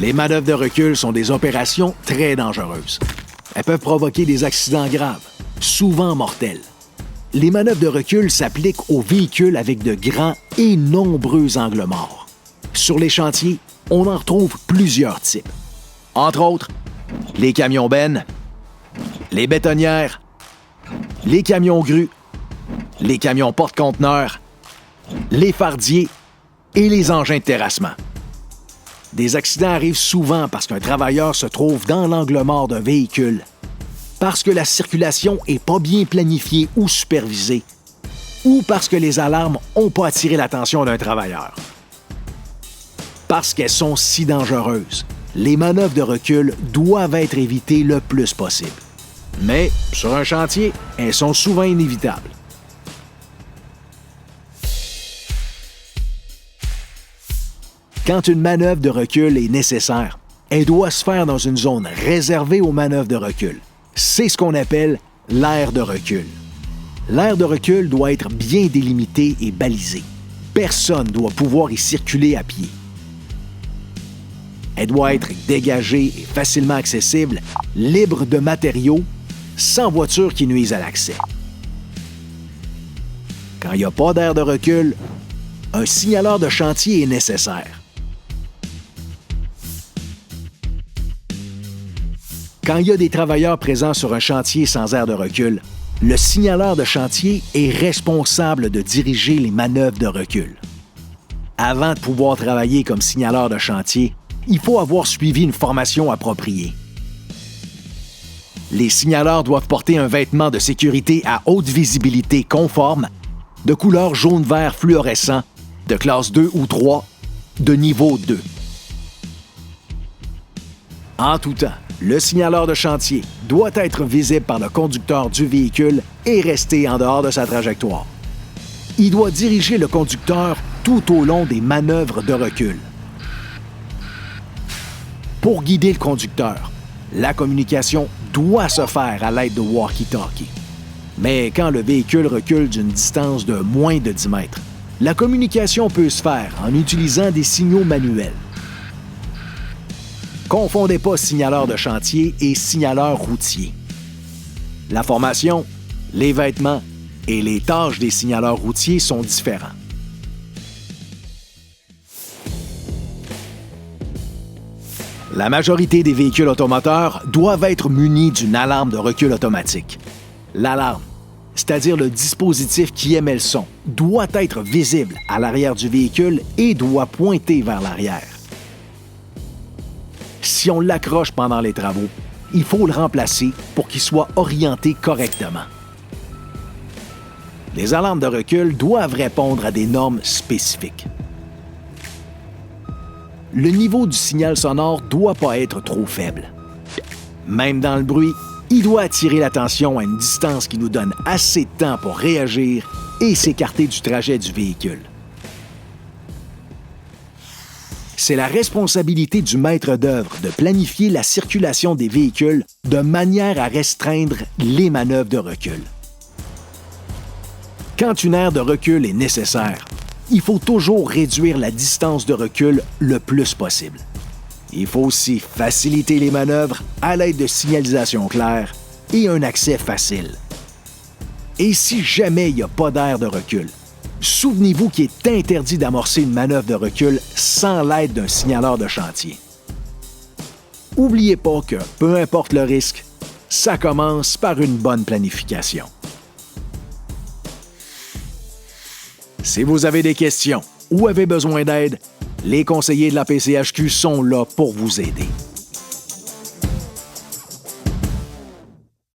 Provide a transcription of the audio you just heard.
Les manœuvres de recul sont des opérations très dangereuses. Elles peuvent provoquer des accidents graves, souvent mortels. Les manœuvres de recul s'appliquent aux véhicules avec de grands et nombreux angles morts. Sur les chantiers, on en retrouve plusieurs types. Entre autres, les camions bennes, les bétonnières, les camions grues, les camions porte-conteneurs, les fardiers et les engins de terrassement. Des accidents arrivent souvent parce qu'un travailleur se trouve dans l'angle mort d'un véhicule, parce que la circulation n'est pas bien planifiée ou supervisée, ou parce que les alarmes n'ont pas attiré l'attention d'un travailleur. Parce qu'elles sont si dangereuses, les manœuvres de recul doivent être évitées le plus possible. Mais, sur un chantier, elles sont souvent inévitables. Quand une manœuvre de recul est nécessaire, elle doit se faire dans une zone réservée aux manœuvres de recul. C'est ce qu'on appelle l'aire de recul. L'aire de recul doit être bien délimitée et balisée. Personne ne doit pouvoir y circuler à pied. Elle doit être dégagée et facilement accessible, libre de matériaux, sans voitures qui nuisent à l'accès. Quand il n'y a pas d'aire de recul, un signaleur de chantier est nécessaire. Quand il y a des travailleurs présents sur un chantier sans aire de recul, le signaleur de chantier est responsable de diriger les manœuvres de recul. Avant de pouvoir travailler comme signaleur de chantier, il faut avoir suivi une formation appropriée. Les signaleurs doivent porter un vêtement de sécurité à haute visibilité conforme, de couleur jaune-vert fluorescent, de classe 2 ou 3, de niveau 2. En tout temps, le signaleur de chantier doit être visible par le conducteur du véhicule et rester en dehors de sa trajectoire. Il doit diriger le conducteur tout au long des manœuvres de recul. Pour guider le conducteur, la communication doit se faire à l'aide de walkie-talkie. Mais quand le véhicule recule d'une distance de moins de 10 mètres, la communication peut se faire en utilisant des signaux manuels. Confondez pas signaleur de chantier et signaleur routier. La formation, les vêtements et les tâches des signaleurs routiers sont différents. La majorité des véhicules automoteurs doivent être munis d'une alarme de recul automatique. L'alarme, c'est-à-dire le dispositif qui émet le son, doit être visible à l'arrière du véhicule et doit pointer vers l'arrière. Si on l'accroche pendant les travaux, il faut le remplacer pour qu'il soit orienté correctement. Les alarmes de recul doivent répondre à des normes spécifiques. Le niveau du signal sonore ne doit pas être trop faible. Même dans le bruit, il doit attirer l'attention à une distance qui nous donne assez de temps pour réagir et s'écarter du trajet du véhicule. C'est la responsabilité du maître d'œuvre de planifier la circulation des véhicules de manière à restreindre les manœuvres de recul. Quand une aire de recul est nécessaire, il faut toujours réduire la distance de recul le plus possible. Il faut aussi faciliter les manœuvres à l'aide de signalisation claire et un accès facile. Et si jamais il n'y a pas d'aire de recul, souvenez-vous qu'il est interdit d'amorcer une manœuvre de recul sans l'aide d'un signaleur de chantier. N'oubliez pas que, peu importe le risque, ça commence par une bonne planification. Si vous avez des questions ou avez besoin d'aide, les conseillers de la PCHQ sont là pour vous aider.